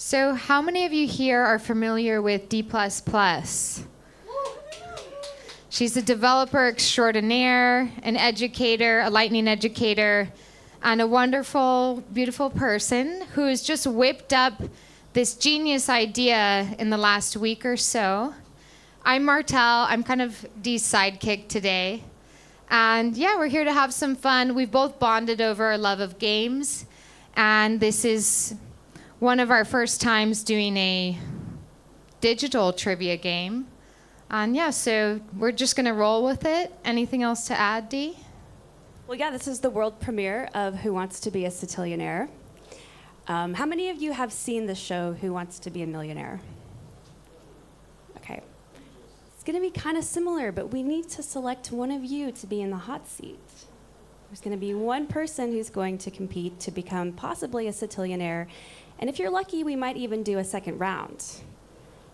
So how many of you here are familiar with D++? She's a developer extraordinaire, an educator, a lightning educator, and a wonderful, beautiful person who has just whipped up this genius idea in the last week or so. I'm Martel. I'm kind of Dee's sidekick today. And yeah, we're here to have some fun. We've both bonded over our love of games. And this is one of our first times doing a digital trivia game. And yeah, so we're just going to roll with it. Anything else to add, Dee? Well, yeah, this is the world premiere of Who Wants to Be a Satillionaire. How many of you have seen the show Who Wants to Be a Millionaire? Okay. It's going to be kind of similar, but we need to select one of you to be in the hot seat. There's going to be one person who's going to compete to become possibly a Satillionaire. And if you're lucky, we might even do a second round.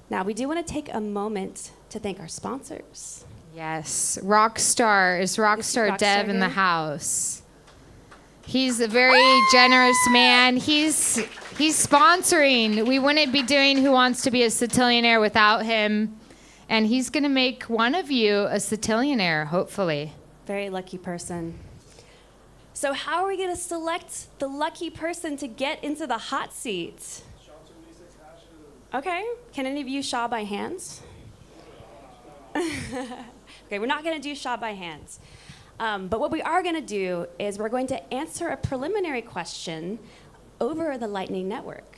Now, we do want to take a moment to thank our sponsors. Yes, Rockstar. Is Rockstar Dev in the house? He's a very generous man. He's sponsoring. We wouldn't be doing Who Wants to Be a Satillionaire without him. And he's going to make one of you a Satillionaire, hopefully. Very lucky person. So how are we going to select the lucky person to get into the hot seat? Okay. Can any of you shaw by hands? Okay, we're not going to do shaw by hands. But what we are going to do is we're going to answer a preliminary question over the Lightning Network.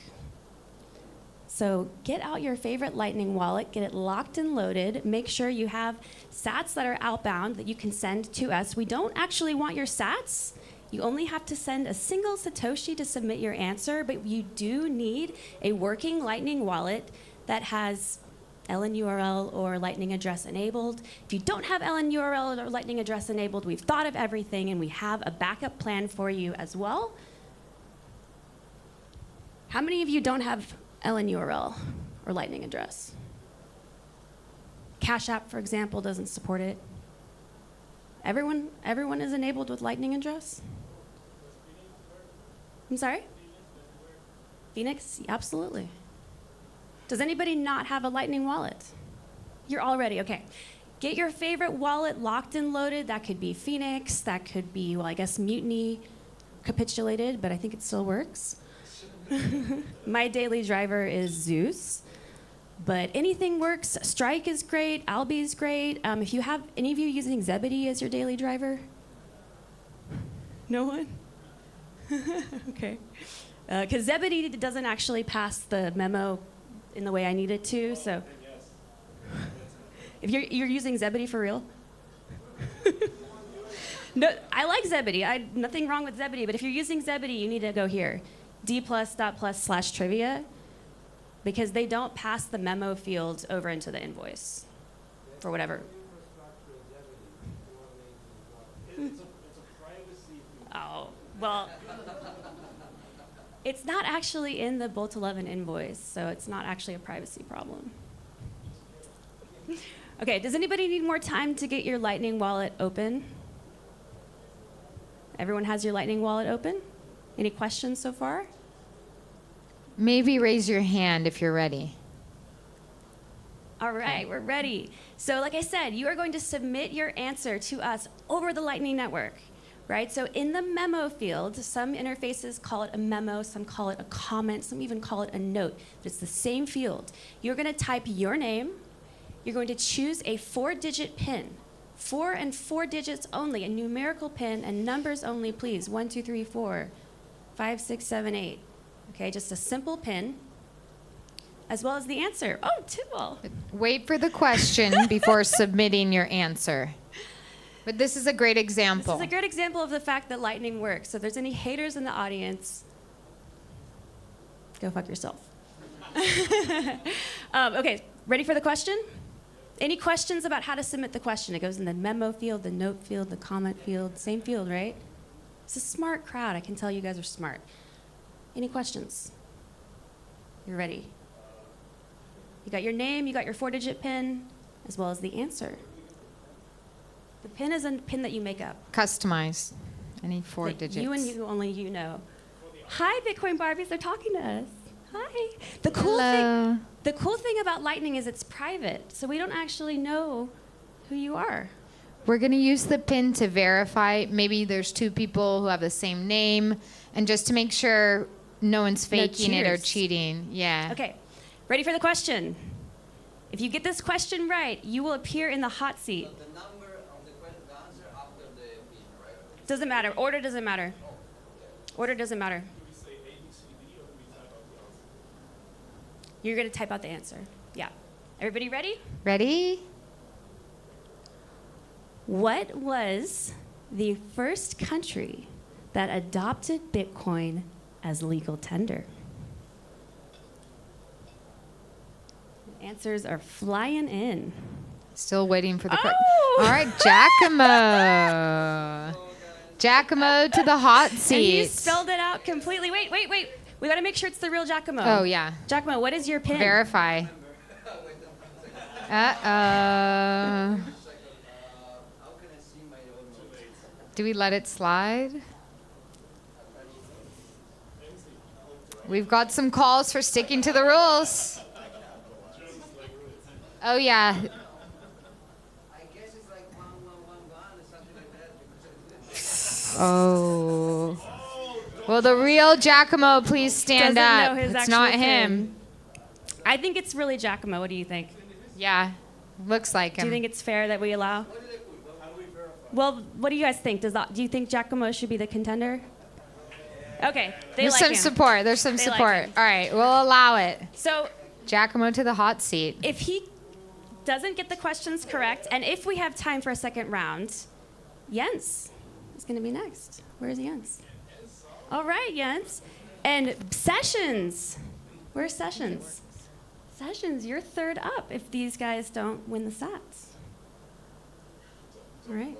So get out your favorite Lightning wallet, get it locked and loaded. Make sure you have sats that are outbound that you can send to us. We don't actually want your sats. You only have to send a single Satoshi to submit your answer, but you do need a working Lightning wallet that has LN URL or Lightning address enabled. If you don't have LN URL or Lightning address enabled, we've thought of everything and we have a backup plan for you as well. How many of you don't have LN URL or Lightning address? Cash App, for example, doesn't support it. Everyone is enabled with Lightning address? I'm sorry? Phoenix? Absolutely. Does anybody not have a Lightning wallet? You're all ready, okay. Get your favorite wallet locked and loaded. That could be Phoenix, that could be, well, I guess Mutiny capitulated, but I think it still works. My daily driver is Zeus, but anything works. Strike is great, Albi is great. If you have any of you using Zebedee as your daily driver? No one? Okay. Because Zebedee doesn't actually pass the memo in the way I need it to, so. If you're using Zebedee for real? No, I like Zebedee. Nothing wrong with Zebedee, but if you're using Zebedee, you need to go here, d+.plus/trivia, because they don't pass the memo field over into the invoice for whatever. It's a privacy. Oh, well, it's not actually in the Bolt 11 invoice, so it's not actually a privacy problem. Okay, does anybody need more time to get your Lightning wallet open? Everyone has your Lightning wallet open? Any questions so far? Maybe raise your hand if you're ready. All right, we're ready. So like I said, you are going to submit your answer to us over the Lightning Network, right? So in the memo field, some interfaces call it a memo, some call it a comment, some even call it a note, but it's the same field. You're going to type your name. You're going to choose a 4-digit PIN, 4 and 4 digits only, a numerical PIN and numbers only, please. 1, 2, 3, 4, 5, 6, 7, 8. Okay, just a simple PIN, as well as the answer. Oh, Tidwell. Wait for the question before submitting your answer. But this is a great example. This is a great example of the fact that Lightning works. So if there's any haters in the audience, go fuck yourself. Okay, ready for the question? Any questions about how to submit the question? It goes in the memo field, the note field, the comment field, same field, right? It's a smart crowd. I can tell you guys are smart. Any questions? You're ready. You got your name, you got your 4-digit PIN, as well as the answer. The PIN is a PIN that you make up. Customize any 4 that digits. You and you, only you know. Hi, Bitcoin Barbies. They're talking to us. Hi. The the cool thing about Lightning is it's private, so we don't actually know who you are. We're going to use the pin to verify. Maybe there's two people who have the same name, and just to make sure no one's faking it or cheaters. cheating. Yeah. Okay, ready for the question? If you get this question right, you will appear in the hot seat. The number of the answer after the pin, right? Doesn't matter. Order doesn't matter. Order doesn't matter. You're going to type out the answer. Yeah. Everybody ready? Ready? What was the first country that adopted Bitcoin as legal tender? Answers are flying in. Still waiting for the question. Oh! All right, Giacomo. Giacomo to the hot And you seat. spelled it out completely. Wait. We got to make sure it's the real Giacomo. Oh, yeah. Giacomo, what is your pin? Verify. Uh-oh. How can I see my own notes? Do we let it slide? We've got some calls for sticking to the rules. Oh, yeah. I guess it's like 1111 or something like that. Oh. Will the real Giacomo please stand Doesn't up? know his It's actual not pin. him. I think it's really Giacomo. What do you think? Yeah. Looks like Do him. you think it's fair that we allow? Well, what do you guys think? Do you think Giacomo should be the contender? Okay, There's like some him. support. There's some They like support. him. All right, we'll allow it. So Giacomo to the hot seat. if he doesn't get the questions correct, and if we have time for a second round, Jens is going to be next. Where's Jens? All right, Jens. And Sessions. Where's Sessions? Sessions, you're third up if these guys don't win the sats. All right.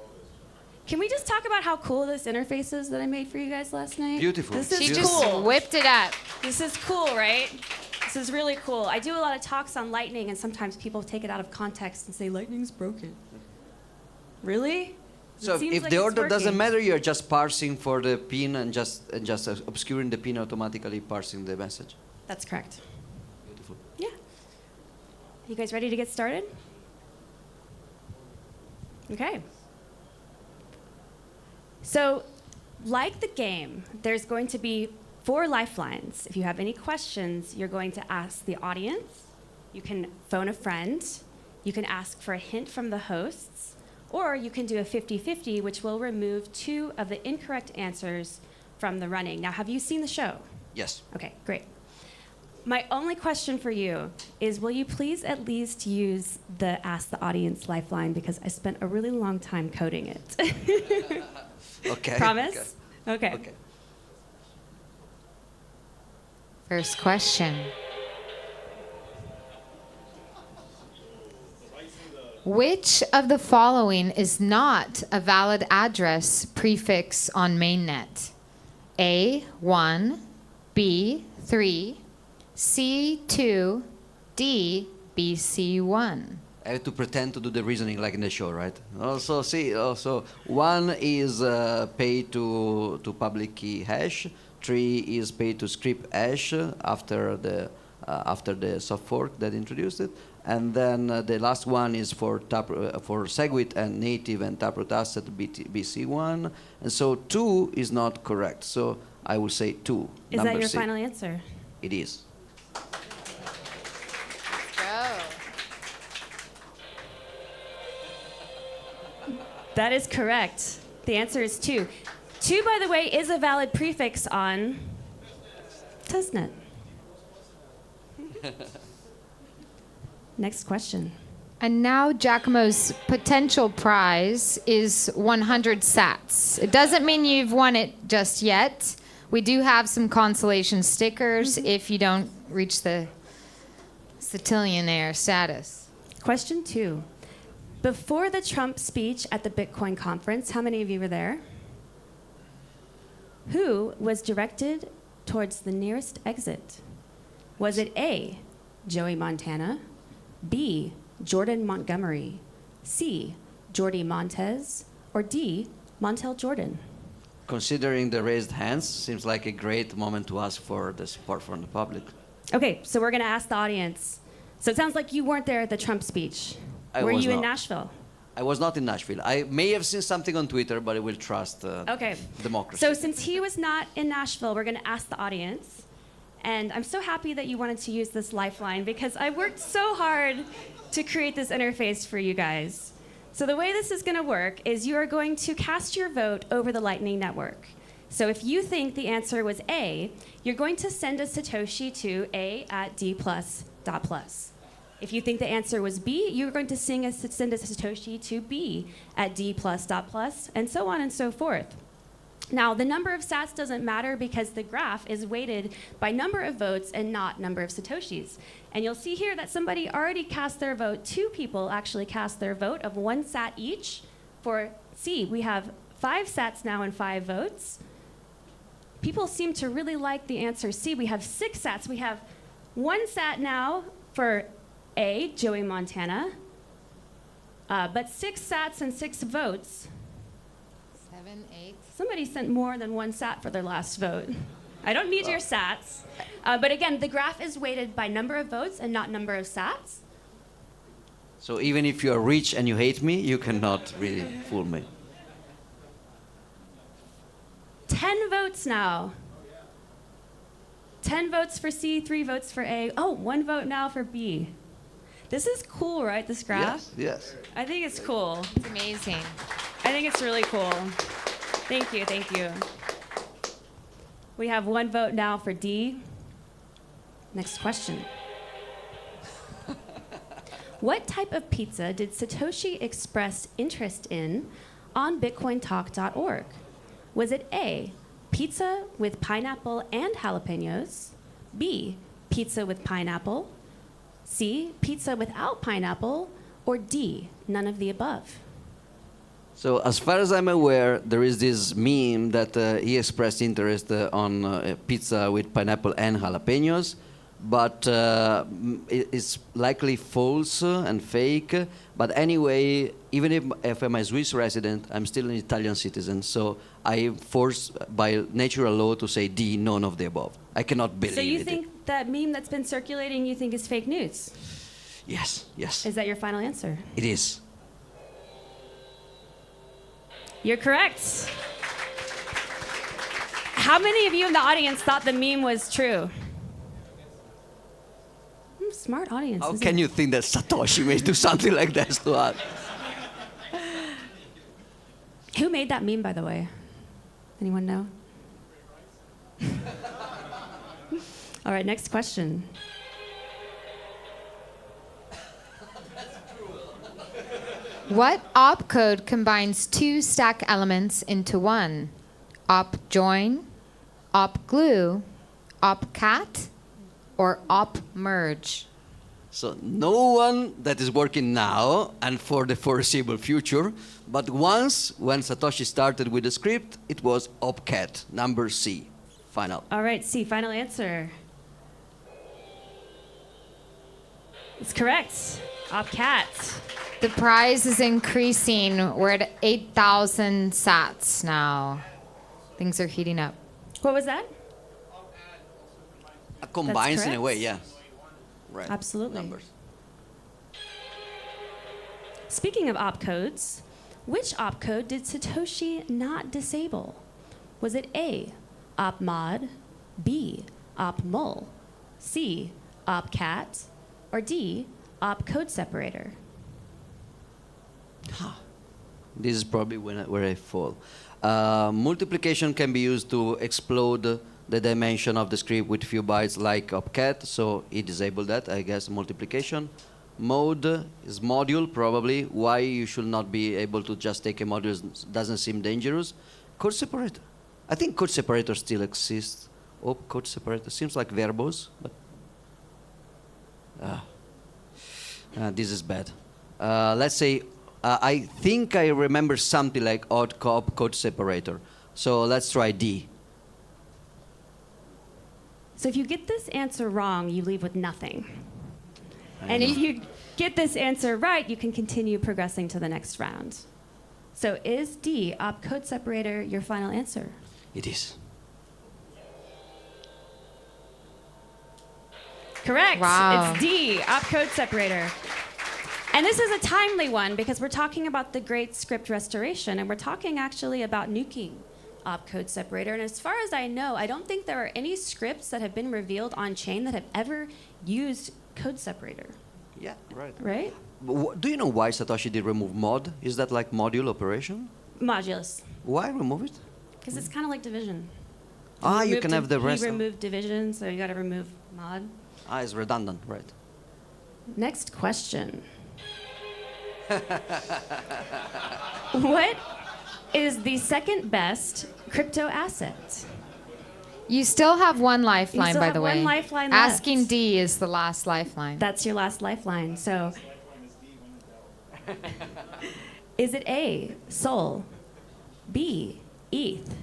Can we just talk about how cool this interface is that I made for you guys last night? Beautiful. This is She Beautiful. just cool. whipped it up. This is cool, right? This is really cool. I do a lot of talks on Lightning, and sometimes people take it out of context and say, Lightning's broken. Really? So It seems if like the it's order doesn't working. matter, you're just parsing for the pin and just obscuring the pin, automatically parsing the message. That's correct. Beautiful. Yeah. You guys ready to get started? Okay. So, like the game, there's going to be 4 lifelines. If you have any questions, you're going to ask the audience. You can phone a friend. You can ask for a hint from the hosts. Or you can do a 50-50, which will remove 2 of the incorrect answers from the running. Now, have you seen the show? Yes. Okay, great. My only question for you is, will you please at least use the Ask the Audience lifeline, because I spent a really long time coding it. Okay. Promise? Okay. Okay. First question. Which of the following is not a valid address prefix on mainnet? A1, B3, C2, D, BC1. I have to pretend to do the reasoning like in the show, right? Also, 1 is paid to public key hash. 3 is paid to script hash after the soft fork that introduced it, and then the last one is for Segwit and native and Taproot asset BC1, and so 2 is not correct. So I will say 2. Is number that your C. final answer? It is. That is correct. The answer is 2. 2, by the way, is a valid prefix on testnet. Next question. And now Giacomo's potential prize is 100 sats. It doesn't mean you've won it just yet. We do have some consolation stickers if you don't reach the Satillionaire status. Question 2. Before the Trump speech at the Bitcoin conference, how many of you were there? Who was directed towards the nearest exit? Was it A, Joey Montana, B, Jordan Montgomery, C, Jordy Montez, or D, Montel Jordan? Considering the raised hands, seems like a great moment to ask for the support from the public. Okay, so we're going to ask the audience. So it sounds like you weren't there at the Trump speech. I Were was you in not. Nashville? I was not in Nashville. I may have seen something on Twitter, but I will trust Okay. democracy. So since he was not in Nashville, we're going to ask the audience. And I'm so happy that you wanted to use this lifeline because I worked so hard to create this interface for you guys. So the way this is going to work is you are going to cast your vote over the Lightning Network. So if you think the answer was A, you're going to send a Satoshi to a@d+.plus. If you think the answer was B, you're going to send a Satoshi to b@d+.plus, and so on and so forth. Now, the number of sats doesn't matter because the graph is weighted by number of votes and not number of Satoshis. And you'll see here that somebody already cast their vote. 2 people actually cast their vote of 1 sat each. For C, we have 5 sats now and 5 votes. People seem to really like the answer C. We have 6 sats. We have 1 sat now for A, Joey Montana, but 6 sats and 6 votes. 7, 8. Somebody sent more than 1 sat for their last vote. I don't need your sats. But again, the graph is weighted by number of votes and not number of sats. So even if you are rich and you hate me, you cannot really fool me. 10 votes now. 10 votes for C, 3 votes for A. Oh, 1 vote now for B. This is cool, right, this graph? Yes, yes. I think it's cool. It's amazing. I think it's really cool. Thank you, thank you. We have 1 vote now for D. Next question. What type of pizza did Satoshi express interest in on bitcointalk.org? Was it A, pizza with pineapple and jalapenos? B, pizza with pineapple? C, pizza without pineapple? Or D, none of the above? So as far as I'm aware, there is this meme that he expressed interest on pizza with pineapple and jalapenos, but it's likely false and fake. But anyway, even if I'm a Swiss resident, I'm still an Italian citizen, so I am forced by natural law to say D, none of the above. I cannot believe it. So you think that meme that's been circulating, you think is fake news? Yes, yes, Is that your final answer? it is. You're correct. How many of you in the audience thought the meme was true? Smart audience. How isn't can it? you think that Satoshi may do something like that to us? Who made that meme, by the way? Anyone know? All right, next question. What opcode combines 2 stack elements into one? Op join, op glue, op cat, or op merge? So no one that is working now and for the foreseeable future, but once when Satoshi started with the script, it was opcat, number C, final. All right, C, final answer. It's correct. Opcat. The prize is increasing. We're at 8,000 sats now. Things are heating up. What was that? Combines in a correct. way, yeah. Right. Absolutely. Numbers. Speaking of opcodes, which opcode did Satoshi not disable? Was it A, opmod, B, opmul, C, opcat, or D, opcode separator? This is probably where I fall. Multiplication can be used to explode the dimension of the script with few bytes like opcat, so he disabled that, I guess, multiplication. Mode is module, probably. Why you should not be able to just take a module doesn't seem dangerous. Code separator. I think code separator still exists. Oh, code separator seems like verbose, but this is bad. Let's say, I think I remember something like odd cop code separator. So let's try D. So if you get this answer wrong, you leave with nothing. And know. if you get this answer right, you can continue progressing to the next round. So is D, opcode separator, your final answer? It is. correct. Wow. It's D, opcode separator. And this is a timely one because we're talking about the great script restoration, and we're talking actually about nuking opcode separator. And as far as I know, I don't think there are any scripts that have been revealed on chain that have ever used code separator, Yeah, right. right? Do you know why Satoshi did remove mod? Is that like module operation? Modulus, Why remove it? because it's kind of like division. Ah, He you removed can have the rest. He removed division, so you got to remove mod. Ah, it's redundant, right? Next question. What is the second best crypto asset? You still have one lifeline, still by have the way. one lifeline left. Asking D is the last lifeline. That's your last lifeline. So, is it A, Sol, B, ETH,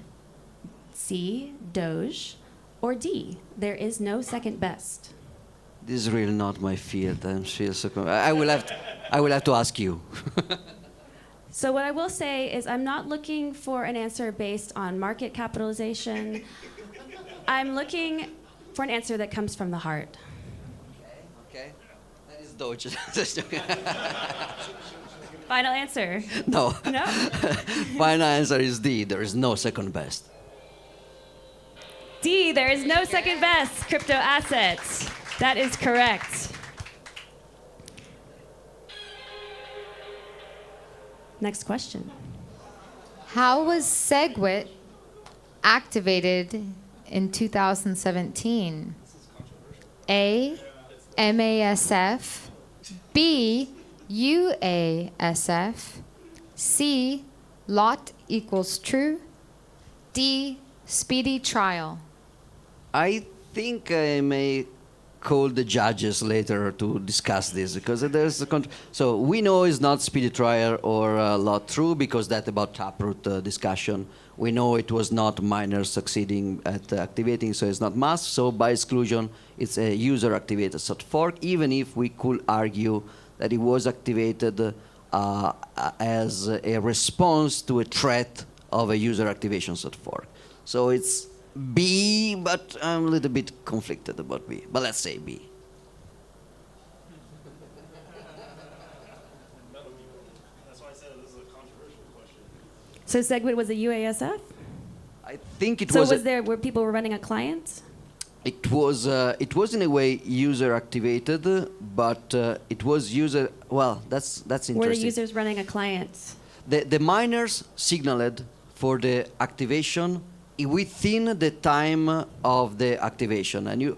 C, Doge, or D, there is no second best? This is really not my field. I will have to ask you. So what I will say is I'm not looking for an answer based on market capitalization. I'm looking for an answer that comes from the heart. Okay. That is Doge. Final answer. No. No? Final answer is D. There is no second best. D, there is no second best crypto asset. That is correct. Next question. How was SegWit activated in 2017? A, MASF, B, UASF, C, lot equals true, D, speedy trial. I think I may call the judges later to discuss this because there's a so we know it's not speedy trial or lot true because that's about taproot discussion. We know it was not miners succeeding at activating, so it's not mass. So by exclusion, it's a user activated sort fork, even if we could argue that it was activated as a response to a threat of a user activation sort fork. So it's B, but I'm a little bit conflicted about B. But let's say B. That's why I said this is a controversial question. So SegWit was a UASF? I think it So was. was there where people were running a client? It was. It was in a way user activated, but it was user. Well, that's interesting. Were the users running a client? The miners signaled for the activation within the time of the activation, and you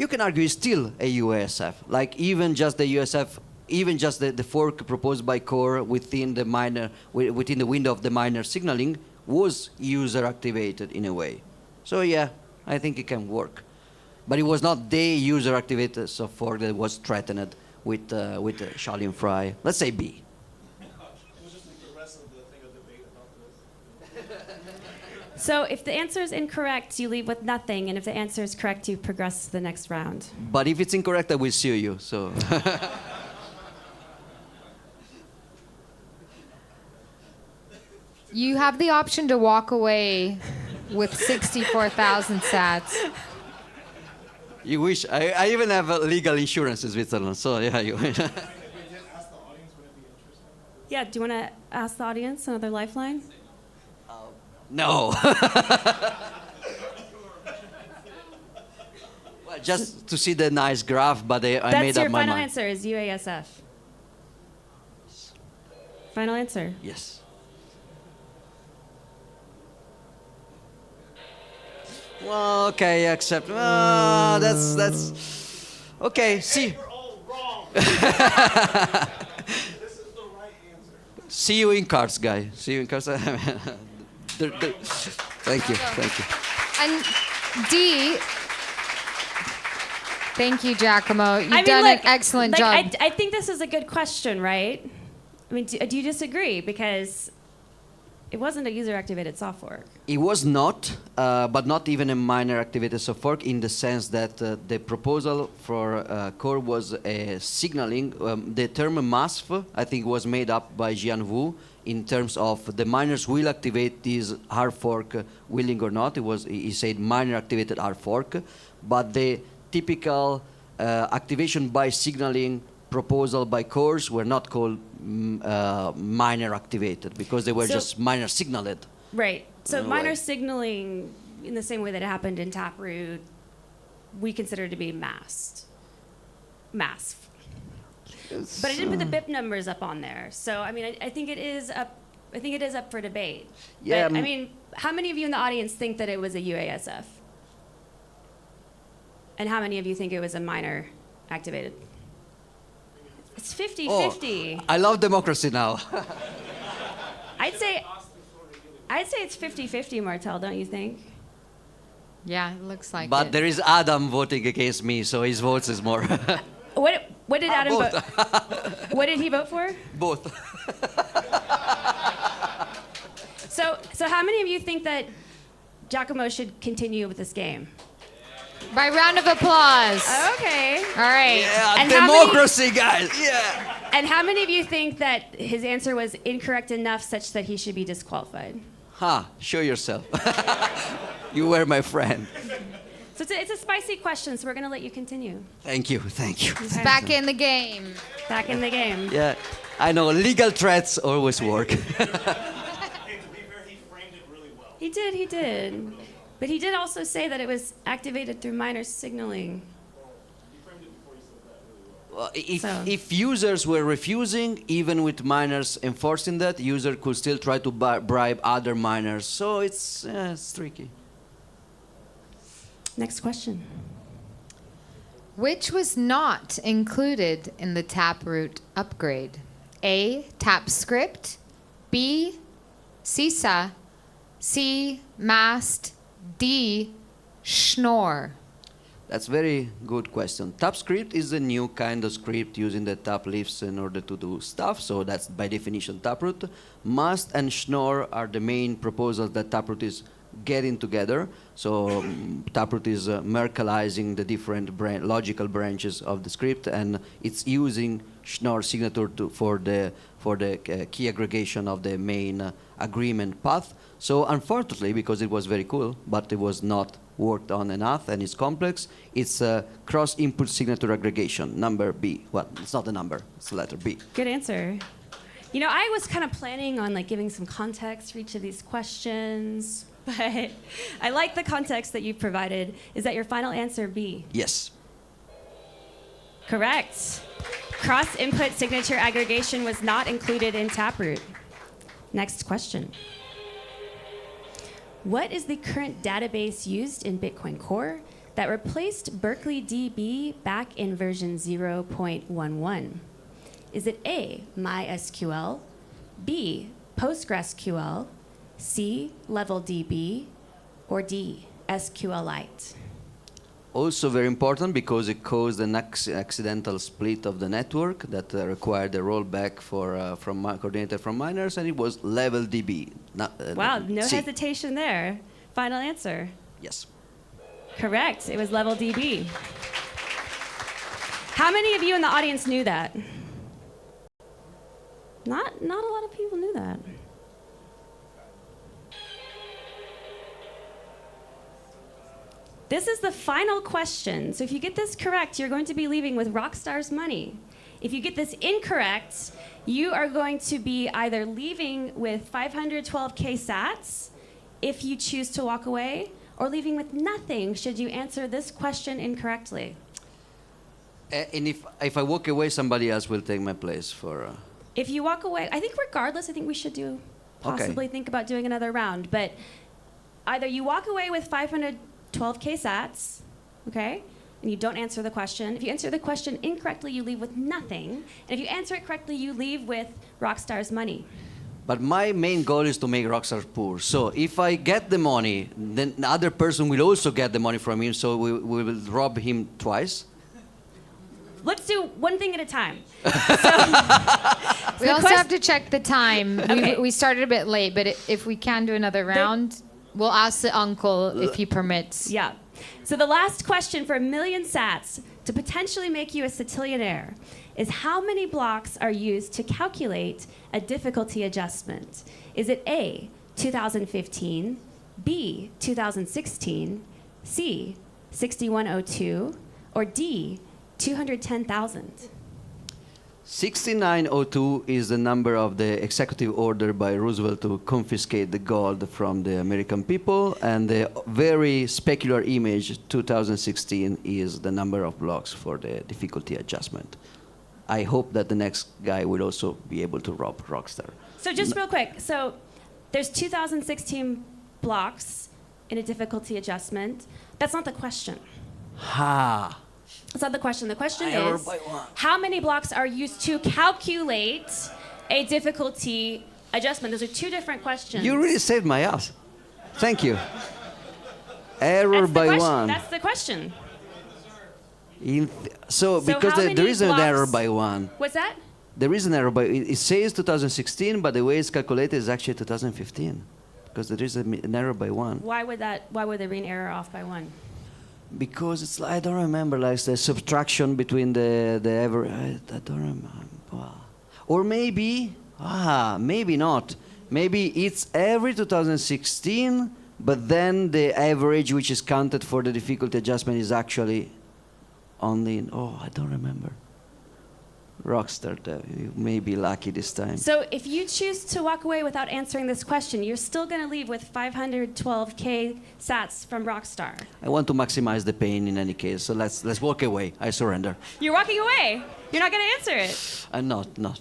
can argue it's still a UASF. Like even just the USF, even just the fork proposed by Core within the miner, within the window of the miner signaling was user activated in a way. So yeah, I think it can work, but it was not the user activated fork that was threatened with Shaolin Fry. Let's say B. It was just the rest of the thing of debate about this. So if the answer is incorrect, you leave with nothing, and if the answer is correct, you progress to the next round. But if it's incorrect, I will sue you. So. You have the option to walk away with 64,000 sats. You wish. I even have legal insurance in Switzerland, so yeah. You. Yeah, do you want to ask the audience another lifeline? No. Well, just to see the nice graph, but I That's made your up my final mind. answer is UASF. Final answer. Yes. Well, okay, accept. That's okay. See. We're all wrong. This is the right answer. See you in cards, guy. See you in cards. Thank you. Thank you. And D, thank you, Giacomo. You've I mean, done look, an excellent like, job. I think this is a good question, right? I mean, do you disagree? Because it wasn't a user-activated soft fork. It was not, but not even a minor activated soft fork in the sense that the proposal for Core was a signaling. The term MASF, I think, was made up by Jian Wu in terms of the miners will activate this hard fork, willing or not. He said miner activated hard fork, but the typical activation by signaling proposal by cores were not called minor activated because they were So- just minor signaled. Right. So In a minor way. signaling, in the same way that it happened in Taproot, we consider to be masked. But I didn't put the BIP numbers up on there. So I mean, I think it is up. I think it is up for debate. Yeah, But, I mean, how many of you in the audience think that it was a UASF? And how many of you think it was a minor activated? It's 50-50. I love democracy now. I'd say it's 50-50, Martel, don't you think? Yeah, it looks like But it. there is Adam voting against me, so his votes is more. What did Adam both. vote? What did he vote for? Both. So how many of you think that Giacomo should continue with this game? By round of applause. Okay. All right. Yeah, And how many- democracy, guys. Yeah. And how many of you think that his answer was incorrect enough such that he should be disqualified? Show yourself. You were my friend. So it's a spicy question, so we're going to let you continue. Thank you. Okay. Back in the game. Back in the game. Yeah, I know legal threats always work. Hey, to be fair, he framed it really well. He did. But he did also say that it was activated through minor signaling. He framed it before he said that really well. Well, So- if users were refusing, even with miners enforcing that, user could still try to bribe other miners. So it's tricky. Next question. Which was not included in the Taproot upgrade? A. TapScript. B. CISA. C. Mast. D. Schnorr. That's very good question. TapScript is a new kind of script using the tap lifts in order to do stuff. So that's by definition Taproot. Mast and Schnorr are the main proposals that Taproot is getting together. So Taproot is Merkelizing the different logical branches of the script, and it's using Schnorr signature for the key aggregation of the main agreement path. So unfortunately, because it was very cool, but it was not worked on enough and it's complex, it's a cross-input signature aggregation, number B. Well, it's not a number, it's the letter B. Good answer. You know, I was kind of planning on like giving some context for each of these questions, but I like the context that you provided. Is that your final answer, B? Yes. Correct. Cross-input signature aggregation was not included in Taproot. Next question. What is the current database used in Bitcoin Core that replaced Berkeley DB back in version 0.11? Is it A, MySQL, B, PostgreSQL, C, LevelDB, or D, SQLite? Also very important because it caused an accidental split of the network that required a rollback from coordinator from miners, and it was LevelDB. Wow, no C. hesitation there. Final answer. Yes. Correct. It was LevelDB. How many of you in the audience knew that? Not a lot of people knew that. This is the final question. So if you get this correct, you're going to be leaving with Rockstar's money. If you get this incorrect, you are going to be either leaving with 512K sats if you choose to walk away, or leaving with nothing should you answer this question incorrectly. And if I walk away, somebody else will take my place for... If you walk away, I think regardless, I think we should possibly think about doing another round. But either you walk away with 512K sats, okay, and you don't answer the question. If you answer the question incorrectly, you leave with nothing. And if you answer it correctly, you leave with Rockstar's money. But my main goal is to make Rockstar poor. So if I get the money, then the other person will also get the money from him, so we will rob him twice. Let's do one thing at a time. We also have to check the time. Okay. We started a bit late, but if we can do another round, we'll ask the uncle if he permits. Yeah. So the last question for 1 million sats to potentially make you a Satillionaire is how many blocks are used to calculate a difficulty adjustment? Is it A, 2015, B, 2016, C, 6102, or D, 210,000. 6902 is the number of the executive order by Roosevelt to confiscate the gold from the American people, and the very specular image 2016 is the number of blocks for the difficulty adjustment. I hope that the next guy will also be able to rob Rockstar. So just real quick, so there's 2016 blocks in a difficulty adjustment. That's not the question. Ha! That's not the question. The question Error is, by one. how many blocks are used to calculate a difficulty adjustment? Those are two different questions. You really saved my ass. Thank you. Error That's the by question. one. That's the question. So because how there many is an blocks- error by one. What's that? There is an error by it says 2016, but the way it's calculated is actually 2015, because there is an error by one. Why would there be an error off by one? Because it's I don't remember like the subtraction between the average. I don't remember. Wow. Or maybe maybe not. Maybe it's every 2016, but then the average which is counted for the difficulty adjustment is actually only. I don't remember. Rockstar, you may be lucky this time. So if you choose to walk away without answering this question, you're still going to leave with 512K sats from Rockstar. I want to maximize the pain in any case, so let's walk away. I surrender. You're walking away. You're not going to answer it. I'm not.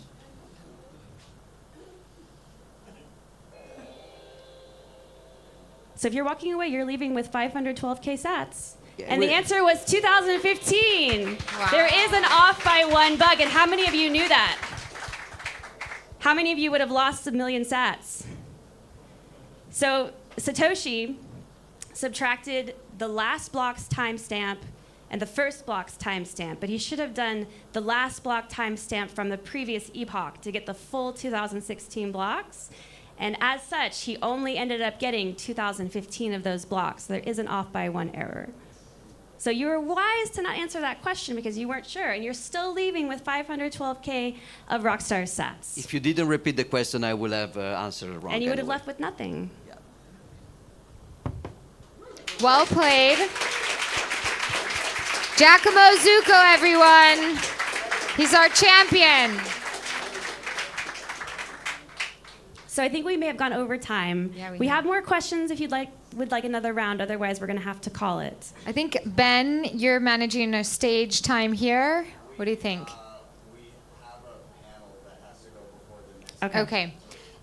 So if you're walking away, you're leaving with 512K sats. Yeah, And the wait. answer was 2015. Wow. There is an off by one bug. And how many of you knew that? How many of you would have lost 1 million sats? So Satoshi subtracted the last block's timestamp and the first block's timestamp, but he should have done the last block timestamp from the previous epoch to get the full 2016 blocks. And as such, he only ended up getting 2015 of those blocks. So there is an off by one error. So you were wise to not answer that question because you weren't sure, and you're still leaving with 512K of Rockstar sats. If you didn't repeat the question, I would have answered wrong. And you would have anyway. left with nothing. Well played. Giacomo Zucco, everyone. He's our champion. So I think we may have gone over time. Yeah, we we have. have more questions if would like another round. Otherwise, we're going to have to call it. I think, Ben, you're managing a stage time here. What do you think? We have a panel that has to go before the next. Okay.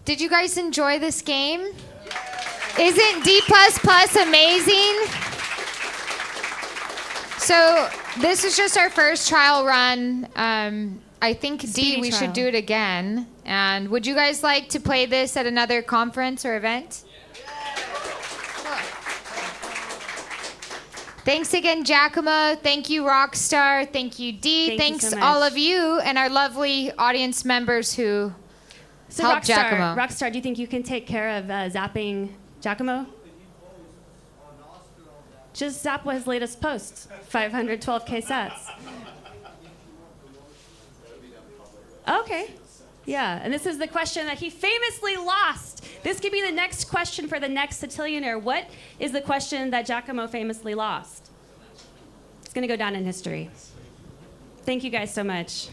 Did you guys enjoy this game? Isn't D++ amazing? So this is just our first trial run. I think Speedy D, we trial. should do it again. And would you guys like to play this at another conference or event? Cool. Thanks again, Giacomo. Thank you, Rockstar. Thank you, D. Thank you Thanks so much. all of you and our lovely audience members who So help Rockstar, Giacomo. Rockstar, do you think you can take care of zapping Giacomo? Just zap his latest post, 512K sats. Okay. Yeah, and this is the question that he famously lost. This could be the next question for the next Satillionaire. What is the question that Giacomo famously lost? It's going to go down in history. Thank you guys so much.